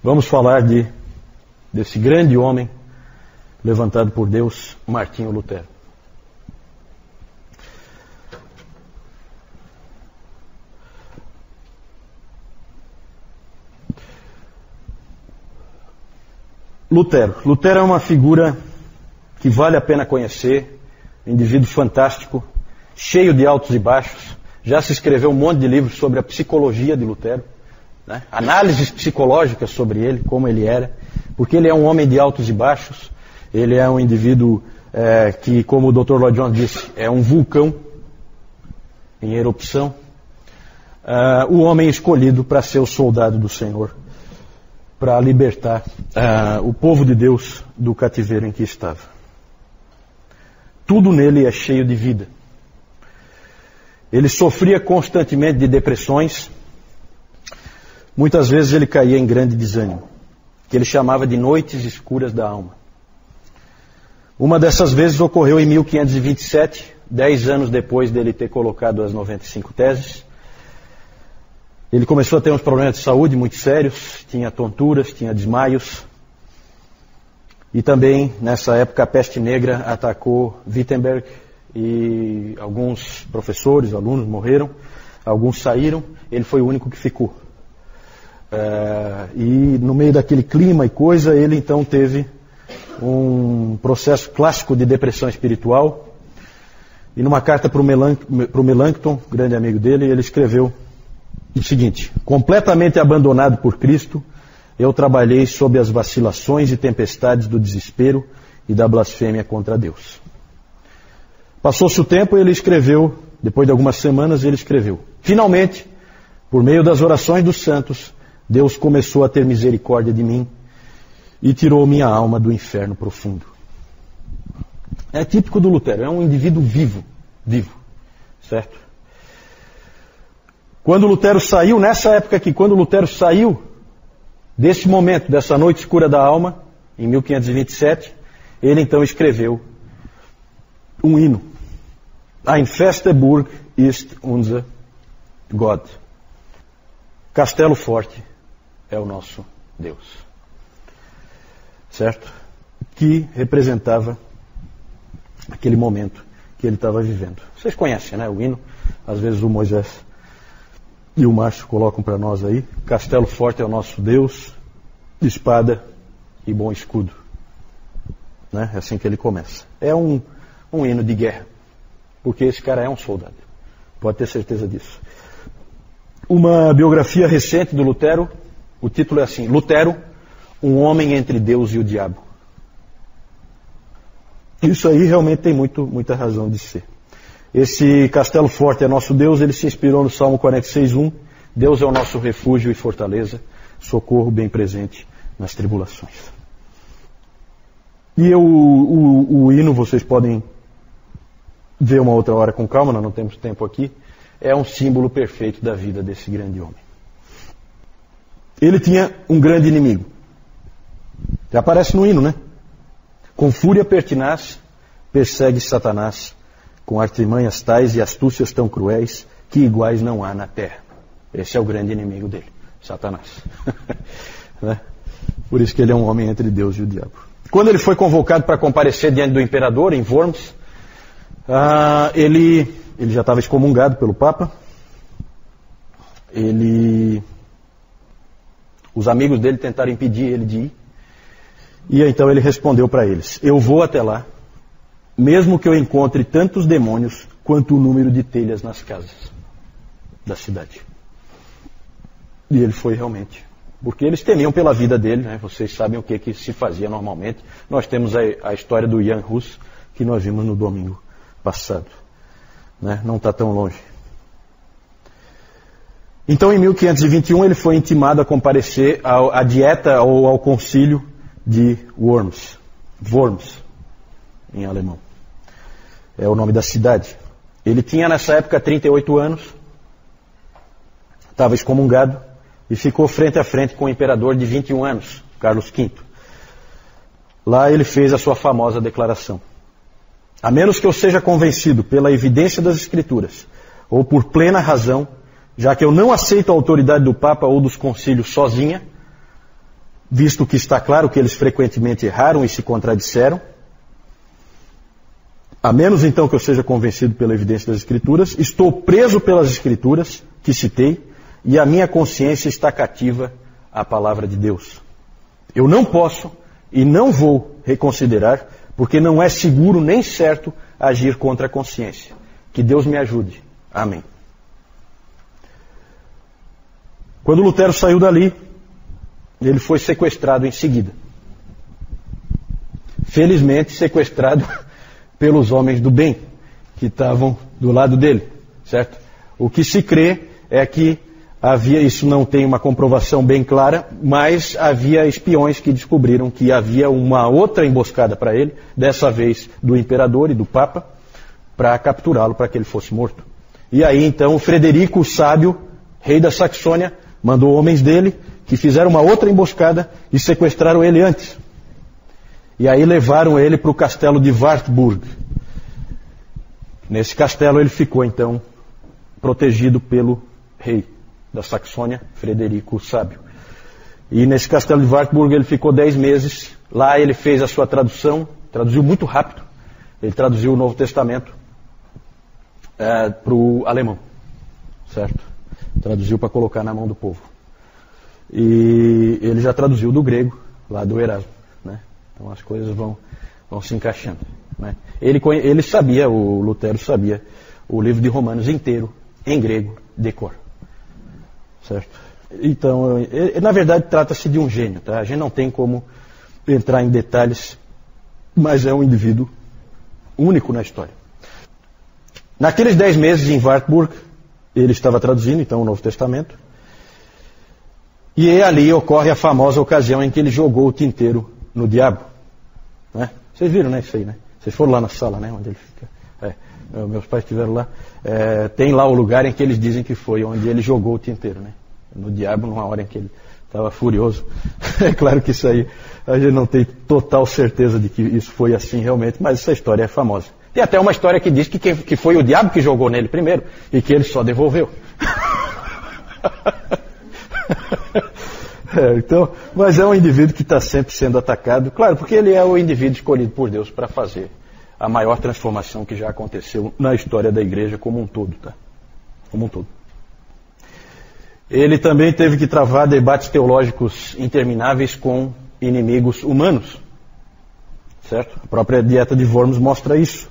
Vamos falar desse grande homem levantado por Deus, Martinho Lutero. Lutero é uma figura que vale a pena conhecer, um indivíduo fantástico, cheio de altos e baixos. Já se escreveu um monte de livros sobre a psicologia de Lutero, né? Análises psicológicas sobre ele, como ele era, porque ele é um homem de altos e baixos. Ele é um indivíduo que, como o Dr. Lloyd Jones disse, é um vulcão em erupção. O homem escolhido para ser o soldado do Senhor, para libertar o povo de Deus do cativeiro em que estava. Tudo nele é cheio de vida. Ele sofria constantemente de depressões. Muitas vezes ele caía em grande desânimo, que ele chamava de noites escuras da alma. Uma dessas vezes ocorreu em 1527, 10 anos depois dele ter colocado as 95 teses. Ele começou a ter uns problemas de saúde muito sérios, tinha tonturas, tinha desmaios. E também, nessa época, a peste negra atacou Wittenberg e alguns professores, alunos morreram, alguns saíram, ele foi o único que ficou. E no meio daquele clima e coisa, ele então teve um processo clássico de depressão espiritual. E numa carta para o Melanchthon, grande amigo dele, ele escreveu o seguinte: completamente abandonado por Cristo, eu trabalhei sob as vacilações e tempestades do desespero e da blasfêmia contra Deus. Passou-se o tempo e ele escreveu, depois de algumas semanas ele escreveu: finalmente, por meio das orações dos santos, Deus começou a ter misericórdia de mim e tirou minha alma do inferno profundo. É típico do Lutero, é um indivíduo vivo, certo? Quando Lutero saiu, nessa época aqui, quando Lutero saiu desse momento, dessa noite escura da alma, em 1527, ele então escreveu um hino. Ein feste Burg ist unser Gott. Castelo forte é o nosso Deus. Certo? Que representava aquele momento que ele estava vivendo. Vocês conhecem, né? O hino, às vezes o Moisés e o Márcio colocam para nós aí: castelo forte é o nosso Deus, espada e bom escudo. Né? É assim que ele começa. É um hino de guerra, porque esse cara é um soldado. Pode ter certeza disso. Uma biografia recente do Lutero, o título é assim: Lutero, um homem entre Deus e o diabo. Isso aí realmente tem muita razão de ser. Esse castelo forte é nosso Deus, ele se inspirou no Salmo 46:1. Deus é o nosso refúgio e fortaleza, socorro bem presente nas tribulações. E o hino, vocês podem ver uma outra hora com calma, nós não temos tempo aqui. É um símbolo perfeito da vida desse grande homem. Ele tinha um grande inimigo. Já aparece no hino, né? Com fúria pertinaz, persegue Satanás, com artimanhas tais e astúcias tão cruéis, que iguais não há na terra. Esse é o grande inimigo dele, Satanás. Né? Por isso que ele é um homem entre Deus e o diabo. Quando ele foi convocado para comparecer diante do imperador, em Worms, ele já estava excomungado pelo Papa. Os amigos dele tentaram impedir ele de ir. E então ele respondeu para eles: eu vou até lá, mesmo que eu encontre tantos demônios quanto o número de telhas nas casas da cidade. E ele foi realmente. Porque eles temiam pela vida dele, né? Vocês sabem o que se fazia normalmente. Nós temos a história do Jan Hus, que nós vimos no domingo passado. Né? Não está tão longe. Então, em 1521, ele foi intimado a comparecer à dieta ou ao concílio de Worms, em alemão. É o nome da cidade. Ele tinha nessa época 38 anos, estava excomungado e ficou frente a frente com o imperador de 21 anos, Carlos V. Lá ele fez a sua famosa declaração: a menos que eu seja convencido pela evidência das Escrituras, ou por plena razão, já que eu não aceito a autoridade do Papa ou dos concílios sozinha, visto que está claro que eles frequentemente erraram e se contradisseram. A menos então que eu seja convencido pela evidência das Escrituras, estou preso pelas Escrituras que citei e a minha consciência está cativa à palavra de Deus. Eu não posso e não vou reconsiderar, porque não é seguro nem certo agir contra a consciência. Que Deus me ajude. Amém. Quando Lutero saiu dali, ele foi sequestrado em seguida. Felizmente sequestrado pelos homens do bem, que estavam do lado dele, certo? O que se crê é que havia, isso não tem uma comprovação bem clara, mas havia espiões que descobriram que havia uma outra emboscada para ele, dessa vez do imperador e do papa, para capturá-lo, para que ele fosse morto. E aí então Frederico o Sábio, rei da Saxônia, mandou homens dele que fizeram uma outra emboscada e sequestraram ele antes. E aí levaram ele para o castelo de Wartburg. Nesse castelo ele ficou então protegido pelo rei da Saxônia, Frederico o Sábio. E nesse castelo de Wartburg ele ficou 10 meses. Lá ele fez a sua tradução, traduziu muito rápido. Ele traduziu o Novo Testamento para o alemão, certo? Traduziu para colocar na mão do povo. E ele já traduziu do grego, lá do Erasmo, né? Então as coisas vão se encaixando, né? Ele sabia, o Lutero sabia, o livro de Romanos inteiro, em grego, de cor. Certo? Então, na verdade, trata-se de um gênio, tá? A gente não tem como entrar em detalhes, mas é um indivíduo único na história. Naqueles 10 meses em Wartburg, ele estava traduzindo, então, o Novo Testamento, e ali ocorre a famosa ocasião em que ele jogou o tinteiro no diabo, né? Vocês viram, né, isso aí, né? Vocês foram lá na sala, né, onde ele fica. Meus pais estiveram lá. Tem lá o lugar em que eles dizem que foi onde ele jogou o tinteiro, né? No diabo, numa hora em que ele estava furioso. É claro que isso aí, a gente não tem total certeza de que isso foi assim realmente, mas essa história é famosa. Tem até uma história que diz que foi o diabo que jogou nele primeiro e que ele só devolveu. Então, mas é um indivíduo que está sempre sendo atacado, claro, porque ele é o indivíduo escolhido por Deus para fazer a maior transformação que já aconteceu na história da igreja como um todo, tá? Como um todo. Ele também teve que travar debates teológicos intermináveis com inimigos humanos, certo? A própria dieta de Worms mostra isso.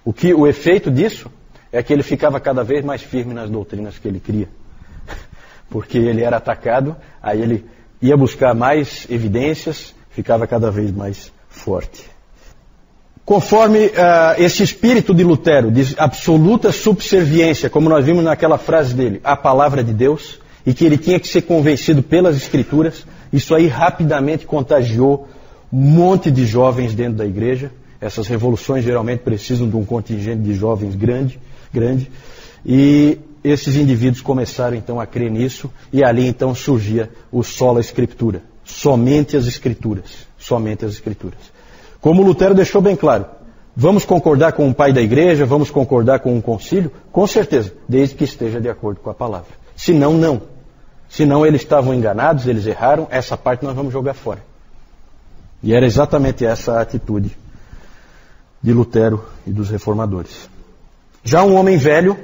O efeito disso é que ele ficava cada vez mais firme nas doutrinas que ele cria. Porque ele era atacado, aí ele ia buscar mais evidências, ficava cada vez mais forte. Conforme esse espírito de Lutero, de absoluta subserviência, como nós vimos naquela frase dele, à palavra de Deus, e que ele tinha que ser convencido pelas Escrituras, isso aí rapidamente contagiou um monte de jovens dentro da igreja. Essas revoluções geralmente precisam de um contingente de jovens grande, e esses indivíduos começaram então a crer nisso, e ali então surgia o sola Scriptura, somente as Escrituras, somente as Escrituras. Como Lutero deixou bem claro, vamos concordar com o pai da igreja, vamos concordar com um concílio? Com certeza, desde que esteja de acordo com a palavra. Senão, não. Senão eles estavam enganados, eles erraram, essa parte nós vamos jogar fora. E era exatamente essa a atitude de Lutero e dos reformadores. Já um homem velho,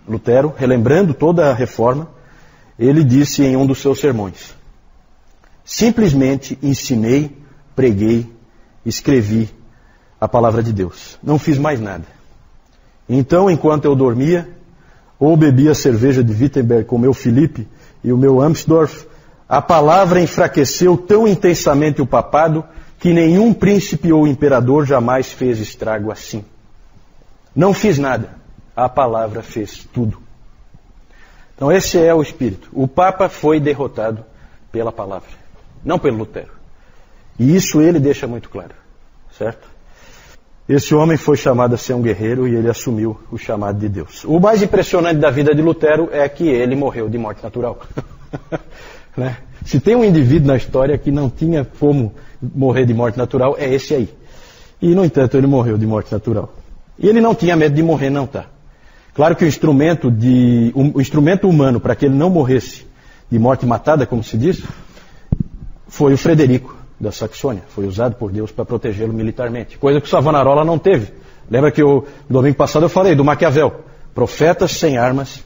Lutero, relembrando toda a reforma, ele disse em um dos seus sermões: simplesmente ensinei, preguei, escrevi a palavra de Deus. Não fiz mais nada. Então, enquanto eu dormia, ou bebia cerveja de Wittenberg com o meu Felipe e o meu Amsdorff, a palavra enfraqueceu tão intensamente o papado que nenhum príncipe ou imperador jamais fez estrago assim. Não fiz nada. A palavra fez tudo. Então esse é o espírito. O Papa foi derrotado pela palavra, não pelo Lutero. E isso ele deixa muito claro, certo? Esse homem foi chamado a ser um guerreiro e ele assumiu o chamado de Deus. O mais impressionante da vida de Lutero é que ele morreu de morte natural. Né? Se tem um indivíduo na história que não tinha como morrer de morte natural, é esse aí. E, no entanto, ele morreu de morte natural. E ele não tinha medo de morrer, não, tá? Claro que o instrumento humano para que ele não morresse de morte matada, como se diz, foi o Frederico da Saxônia. Foi usado por Deus para protegê-lo militarmente. Coisa que o Savonarola não teve. Lembra que no domingo passado eu falei do Maquiavel. Profetas sem armas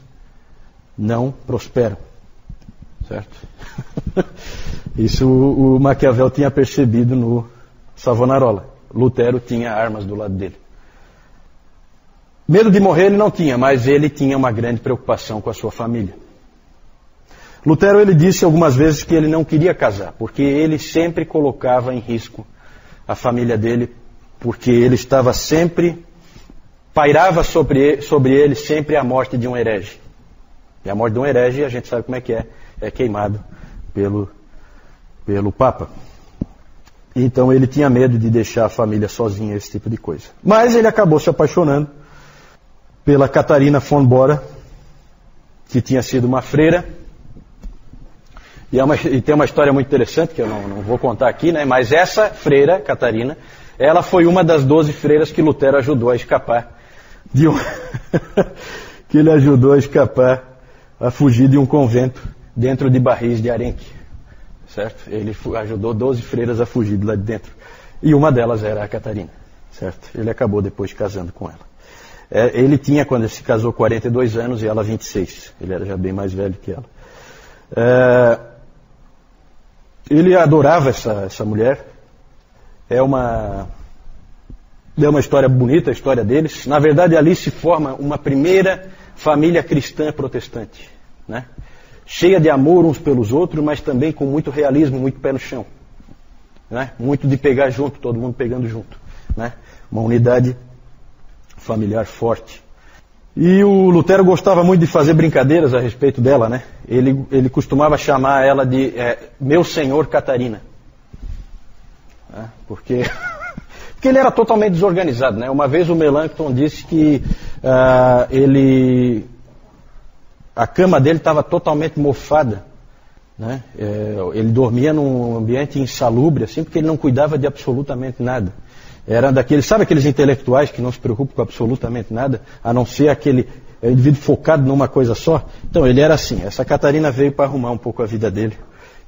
não prosperam. Certo? Isso o Maquiavel tinha percebido no Savonarola. Lutero tinha armas do lado dele. Medo de morrer ele não tinha, mas ele tinha uma grande preocupação com a sua família. Lutero ele disse algumas vezes que ele não queria casar, porque ele sempre colocava em risco a família dele, porque ele estava sempre, pairava sobre ele sempre a morte de um herege. E a morte de um herege, a gente sabe como é queimado pelo Papa. Então ele tinha medo de deixar a família sozinha, esse tipo de coisa. Mas ele acabou se apaixonando pela Catarina von Bora, que tinha sido uma freira. E tem uma história muito interessante, que eu não vou contar aqui, né? Mas essa freira, Catarina, ela foi uma das 12 freiras que Lutero ajudou a escapar que ele ajudou a escapar, a fugir de um convento dentro de barris de arenque. Certo? Ele ajudou 12 freiras a fugir de lá de dentro. E uma delas era a Catarina. Certo? Ele acabou depois casando com ela. Ele tinha, quando ele se casou, 42 anos e ela 26. Ele era já bem mais velho que ela. Ele adorava essa mulher. É uma história bonita, a história deles. Na verdade, ali se forma uma primeira família cristã protestante, né? Cheia de amor uns pelos outros, mas também com muito realismo, muito pé no chão, né? Muito de pegar junto, todo mundo pegando junto, né? Uma unidade familiar forte. E o Lutero gostava muito de fazer brincadeiras a respeito dela, né? Ele costumava chamar ela de meu senhor Catarina, né? Porque ele era totalmente desorganizado, né? Uma vez o Melanchthon disse que a cama dele estava totalmente mofada, né? Ele dormia num ambiente insalubre, assim, porque ele não cuidava de absolutamente nada. Era daqueles, sabe aqueles intelectuais que não se preocupam com absolutamente nada, a não ser aquele indivíduo focado numa coisa só? Então ele era assim. Essa Catarina veio para arrumar um pouco a vida dele,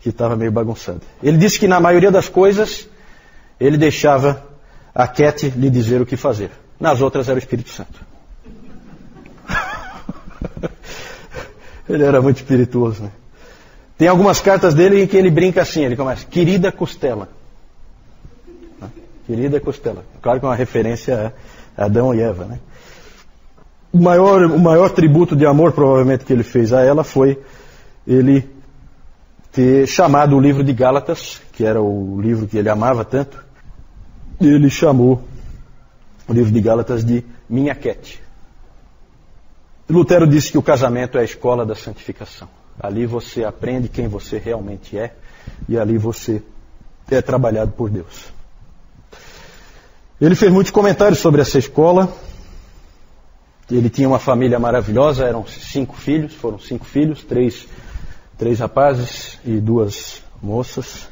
que estava meio bagunçada. Ele disse que na maioria das coisas ele deixava a Cat lhe dizer o que fazer. Nas outras era o Espírito Santo. Ele era muito espirituoso, né? Tem algumas cartas dele em que ele brinca assim, ele começa, querida Costela. Querida Costela. Claro que é uma referência a Adão e Eva, né? O maior tributo de amor, provavelmente, que ele fez a ela foi ele ter chamado o livro de Gálatas, que era o livro que ele amava tanto, ele chamou o livro de Gálatas de Minha Cat. Lutero disse que o casamento é a escola da santificação. Ali você aprende quem você realmente é e ali você é trabalhado por Deus. Ele fez muitos comentários sobre essa escola. Ele tinha uma família maravilhosa, eram 5 filhos, foram 5 filhos, 3 rapazes e 2 moças.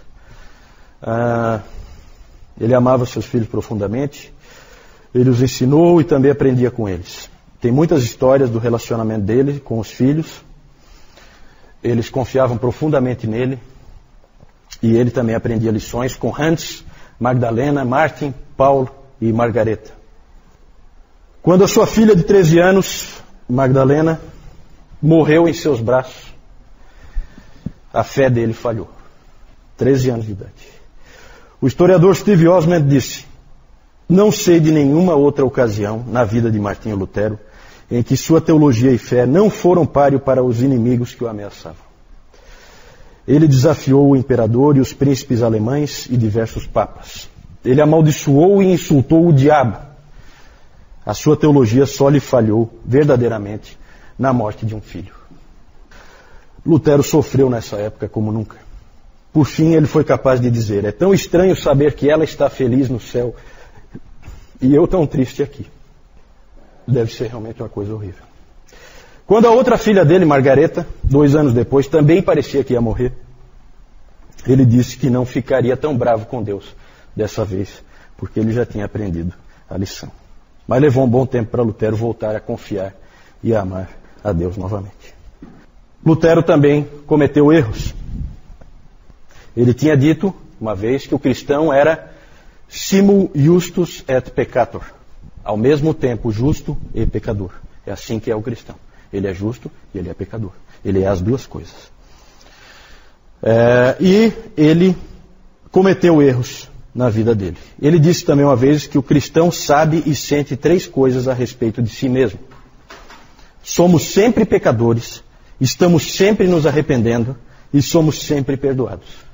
Ele amava seus filhos profundamente, ele os ensinou e também aprendia com eles. Tem muitas histórias do relacionamento dele com os filhos. Eles confiavam profundamente nele e ele também aprendia lições com Hans, Magdalena, Martin, Paulo e Margareta. Quando a sua filha de 13 anos, Magdalena, morreu em seus braços, a fé dele falhou. 13 anos de idade. O historiador Steve Osmond disse: não sei de nenhuma outra ocasião na vida de Martinho Lutero em que sua teologia e fé não foram páreo para os inimigos que o ameaçavam. Ele desafiou o imperador e os príncipes alemães e diversos papas. Ele amaldiçoou e insultou o diabo. A sua teologia só lhe falhou verdadeiramente na morte de um filho. Lutero sofreu nessa época como nunca. Por fim, ele foi capaz de dizer: é tão estranho saber que ela está feliz no céu e eu tão triste aqui. Deve ser realmente uma coisa horrível. Quando a outra filha dele, Margareta, 2 anos depois, também parecia que ia morrer, ele disse que não ficaria tão bravo com Deus dessa vez, porque ele já tinha aprendido a lição. Mas levou um bom tempo para Lutero voltar a confiar e a amar a Deus novamente. Lutero também cometeu erros. Ele tinha dito, uma vez, que o cristão era simul justus et peccator, ao mesmo tempo justo e pecador. É assim que é o cristão. Ele é justo e ele é pecador. Ele é as duas coisas. E ele cometeu erros na vida dele. Ele disse também uma vez que o cristão sabe e sente 3 coisas a respeito de si mesmo. Somos sempre pecadores, estamos sempre nos arrependendo e somos sempre perdoados.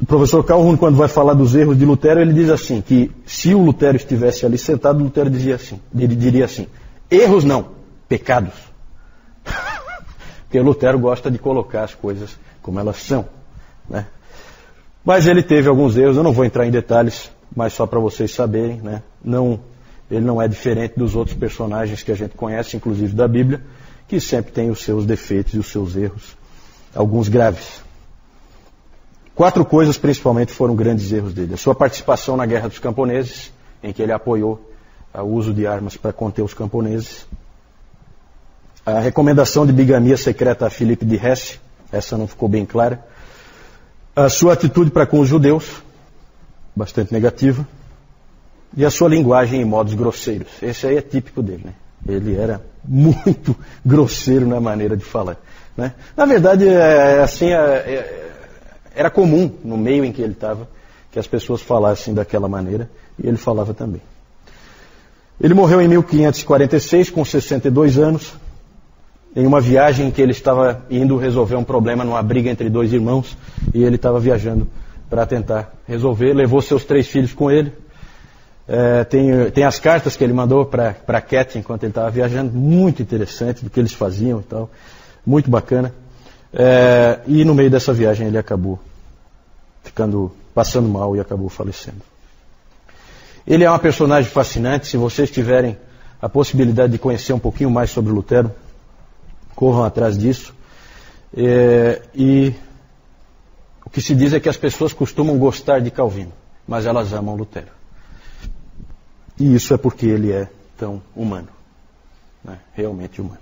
O professor Calhoun, quando vai falar dos erros de Lutero, ele diz assim, que se o Lutero estivesse ali sentado, Lutero diria assim, ele diria assim, erros não, pecados. Porque Lutero gosta de colocar as coisas como elas são, né? Mas ele teve alguns erros, eu não vou entrar em detalhes, mas só para vocês saberem, né? Ele não é diferente dos outros personagens que a gente conhece, inclusive da Bíblia, que sempre tem os seus defeitos e os seus erros, alguns graves. 4 coisas principalmente foram grandes erros dele. A sua participação na Guerra dos Camponeses, em que ele apoiou o uso de armas para conter os camponeses. A recomendação de bigamia secreta a Filipe de Hesse, essa não ficou bem clara. A sua atitude para com os judeus, bastante negativa. E a sua linguagem e modos grosseiros. Esse aí é típico dele, né? Ele era muito grosseiro na maneira de falar, né? Na verdade, era comum no meio em que ele estava que as pessoas falassem daquela maneira, e ele falava também. Ele morreu em 1546, com 62 anos, em uma viagem em que ele estava indo resolver um problema numa briga entre 2 irmãos, e ele estava viajando para tentar resolver, levou seus 3 filhos com ele. Tem as cartas que ele mandou para Cat enquanto ele estava viajando, muito interessante do que eles faziam e tal, muito bacana. E no meio dessa viagem ele acabou passando mal e acabou falecendo. Ele é uma personagem fascinante. Se vocês tiverem a possibilidade de conhecer um pouquinho mais sobre Lutero, corram atrás disso. E o que se diz é que as pessoas costumam gostar de Calvino, mas elas amam Lutero. E isso é porque ele é tão humano, né? Realmente humano.